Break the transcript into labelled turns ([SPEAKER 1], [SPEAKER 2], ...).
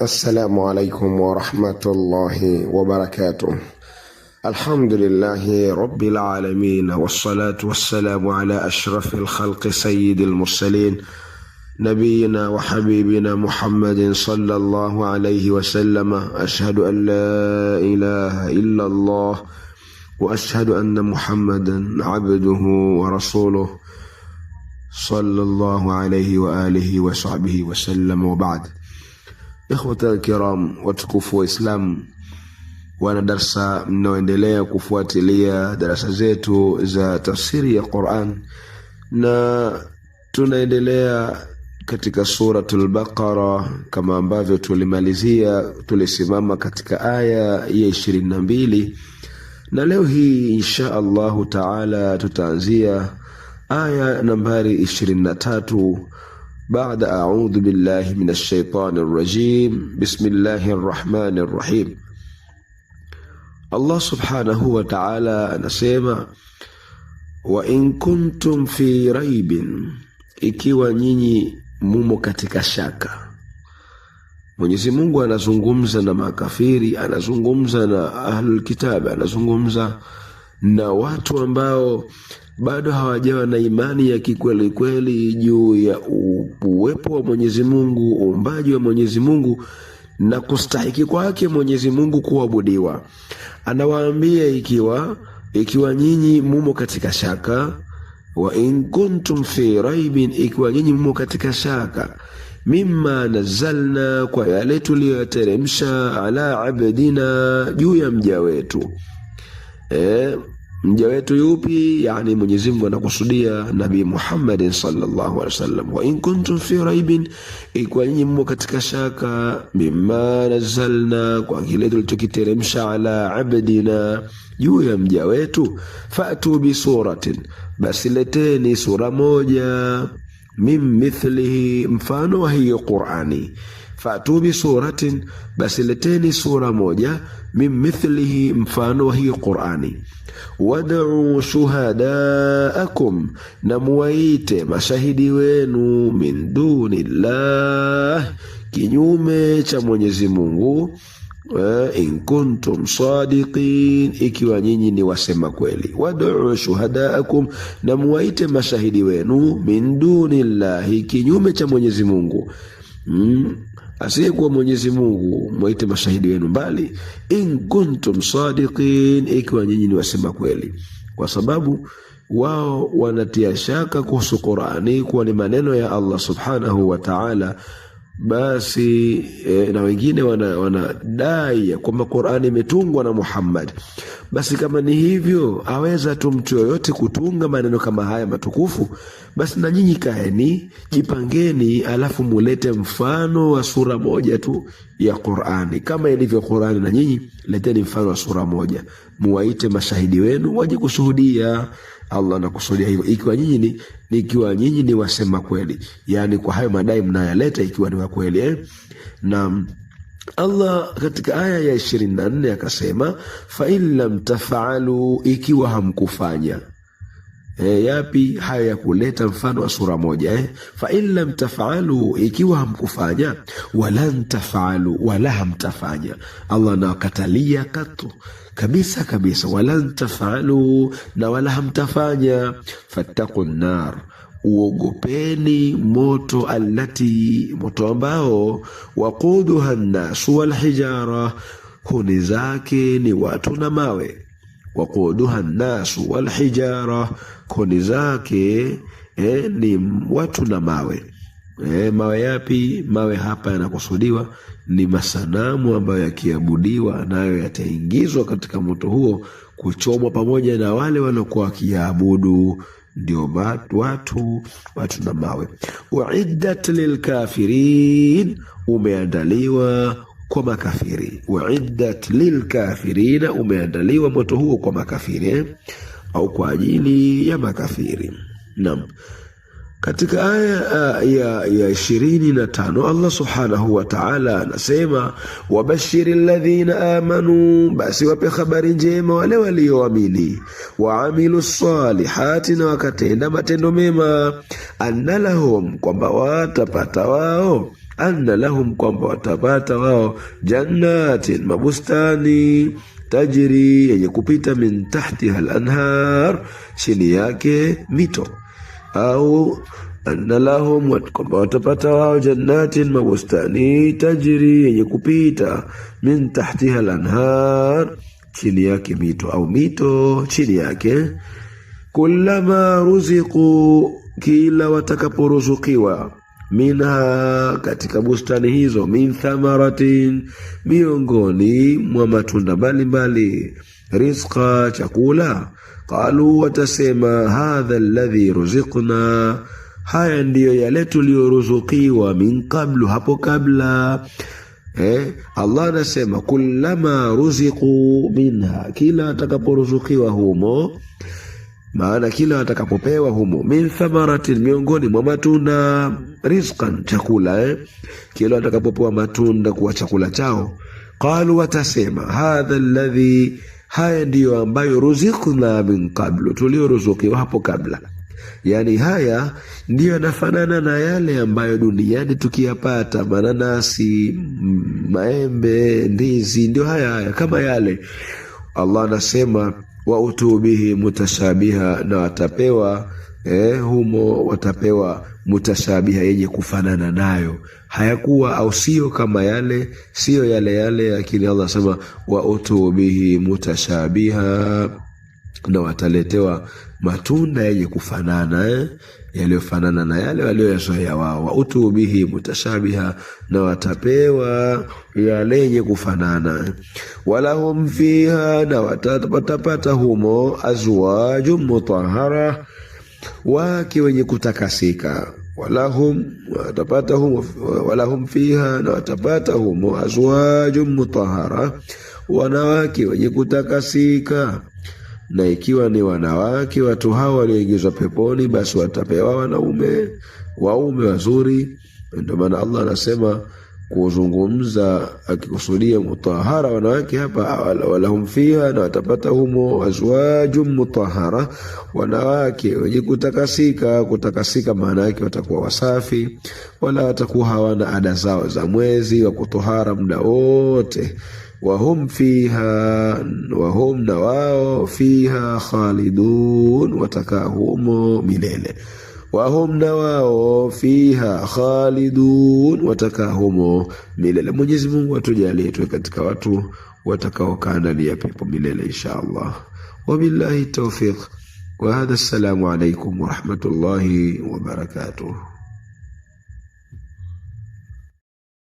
[SPEAKER 1] السلام عليكم ورحمة الله وبركاته. الحمد لله رب العالمين، والصلاة والسلام على أشرف الخلق سيد المرسلين نبينا وحبيبنا محمد صلى الله عليه وسلم. أشهد أن لا إله إلا الله وأشهد أن محمدا عبده ورسوله صلى الله عليه وآله وصحبه وسلم. وبعد، ikhwata al-kiram, watukufu wa Islam, wana darasa mnaoendelea kufuatilia darasa zetu za tafsiri ya Qur'an, na tunaendelea katika suratul Baqara. Kama ambavyo tulisimama katika aya ya 22, na leo hii insha Allah taala tutaanzia aya nambari 23 بعد أعوذ بالله من الشيطان الرجيم. بسم الله الرحمن الرحيم. الله سبحانه وتعالى anasema, wa in kuntum fi raibin, ikiwa nyinyi mumo katika shaka. Mwenyezi Mungu anazungumza na makafiri, anazungumza na ahlul kitab, anazungumza na watu ambao bado hawajawa na imani ya kikweli kweli juu ya uwepo wa Mwenyezi Mungu, uumbaji wa Mwenyezi Mungu na kustahiki kwake Mwenyezi Mungu kuabudiwa. Anawaambia ikiwa nyinyi mumo katika shaka, wa in kuntum fi raibin, ikiwa nyinyi mumo katika shaka, mimma nazzalna, kwa yale tuliyoteremsha, ala abdina, juu ya mja wetu. Mja wetu yupi? Yani Mwenyezi Mungu anakusudia Nabii Muhammad sallallahu alaihi wasallam. Wa in kuntum fi raibin, ikiwa nyinyi mmo katika shaka, mimma nazzalna, kwa kile tulichokiteremsha, ala abdina, juu ya mja wetu, fa'tu bi suratin, basi leteni sura moja, min mithlihi, mfano wa hiyo Qur'ani. Fa'tu bi suratin, basi leteni sura moja, min mithlihi, mfano wa hiyo Qur'ani. Wad'u shuhadaakum, na muwaite mashahidi wenu, min dunillah, kinyume cha Mwenyezi Mungu, in kuntum sadiqin, ikiwa nyinyi ni wasema kweli. Wad'u shuhadaakum, na muwaite mashahidi wenu, min dunillah, kinyume cha Mwenyezi Mungu, asiyekuwa Mwenyezi Mungu, muite mashahidi wenu, bali in kuntum sadiqin, ikiwa nyinyi ni wasema kweli. Kwa sababu wao wanatia shaka kuhusu Qur'ani kuwa ni maneno ya Allah subhanahu wa ta'ala. Basi na wengine wanadai kwamba Qur'ani imetungwa na Muhammad. Basi kama ni hivyo, aweza tu mtu yoyote kutunga maneno kama haya matukufu? Basi na nyinyi kaeni, jipangeni, alafu mulete mfano wa sura moja tu ya Qur'ani kama ilivyo Qur'ani, na nyinyi leteni mfano wa sura moja, muwaite mashahidi wenu waje kushuhudia. Allah anakusudia hivyo ikiwa nyinyi ni wasema kweli, yani kwa hayo madai mnayaleta ikiwa ni wa kweli. Na Allah katika aya ya 24 akasema, fa in lam taf'alu, ikiwa hamkufanya. Yapi haya ya kuleta mfano wa sura moja? Fa in lam taf'alu, ikiwa hamkufanya, walan taf'alu, wala hamtafanya. Allah anakatalia katu kabisa, walan taf'alu, na wala hamtafanya. Fattaqun nar, uogopeni moto, allati, moto ambao, waquduha an-nas wal hijara, kuni zake ni watu na mawe. Waquduha an-nas wal hijara, kuni zake ni watu na mawe. Mawe yapi? Mawe hapa yanakusudiwa ni masanamu ambayo yakiabudiwa nayo yataingizwa katika moto huo, kuchomwa pamoja na wale waliokuwa wakiabudu, ndio watu na mawe. Uiddat lilkafirin, umeandaliwa kwa makafiri. Uiddat lilkafirin, umeandaliwa moto huo kwa makafiri, au kwa ajili ya makafiri. Naam. Katika aya ya 25 Allah subhanahu wa ta'ala anasema, wabashiril ladhina amanu, basi wape habari njema wale walioamini, waamilus salihati, na wakatenda matendo mema, anna lahum, kwamba watapata wao, anna lahum, kwamba watapata wao, jannatin, mabustani, tajri, yenye kupita, min tahtiha al-anhar, chini yake mito. Au anna lahum, kwamba watapata wao, jannatin, mabustani, tajri, yenye kupita, min tahtiha al-anhar, chini yake mito, au mito chini yake. Kullama ruziqu, kila watakaporuzukiwa, minha, katika bustani hizo, min thamaratin, miongoni mwa matunda mbalimbali, rizqa, chakula, qalu, watasema, hadha alladhi ruziqna, haya ndiyo yale tuliyoruzukiwa, min qablu, hapo kabla. Allah anasema kullama ruziqu minha, kila atakaporuzukiwa humo, maana kila atakapopewa humo, min thamaratin, miongoni mwa matunda, rizqan, chakula, kila atakapopewa matunda kuwa chakula chao, qalu, watasema, hadha alladhi, haya ndiyo ambayo, ruziqna min qablu, tulioruzukiwa hapo kabla. Yani haya ndiyo yanafanana na yale ambayo duniani tukiyapata, mananasi, maembe, ndizi, ndio haya kama yale. Allah anasema wa utubihi mutashabiha, na watapewa humo, watapewa mutashabiha, yenye kufanana nayo, hayakuwa au sio kama yale, sio yale, lakini Allah anasema wa utubihi mutashabiha, na wataletewa matunda yenye kufanana, yaliyofanana na yale walioyazoea wao. Wa utubihi mutashabiha, na watapewa yale yenye kufanana. Walahum fiha, na watapata humo, azwajum mutahhara, wake wenye kutakasika. Walahum, watapata humo, walahum fiha, na watapata humo, azwajum mutahhara, wanawake wenye kutakasika. Na ikiwa ni wanawake, watu hao walioingizwa peponi, basi watapewa wanaume, waume wazuri. Ndio maana Allah anasema kuzungumza, akikusudia mutahara wanawake hapa, walahum fiha, na watapata humo, azwajum mutahhara, wanawake wenye kutakasika. Kutakasika maana yake watakuwa wasafi, wala watakuwa hawana ada zao za mwezi wa kutohara muda wote. Wahum fiha, wahum, na wao, fiha khalidun, watakaa humo milele. Wahum, na wao, fiha khalidun, watakaa humo milele. Mwenyezi Mungu atujalie tuwe katika watu watakaokaa ndani ya pepo milele inshallah. Wabillahi tawfiq. Wa hadha, assalamu alaykum wa rahmatullahi wa barakatuh.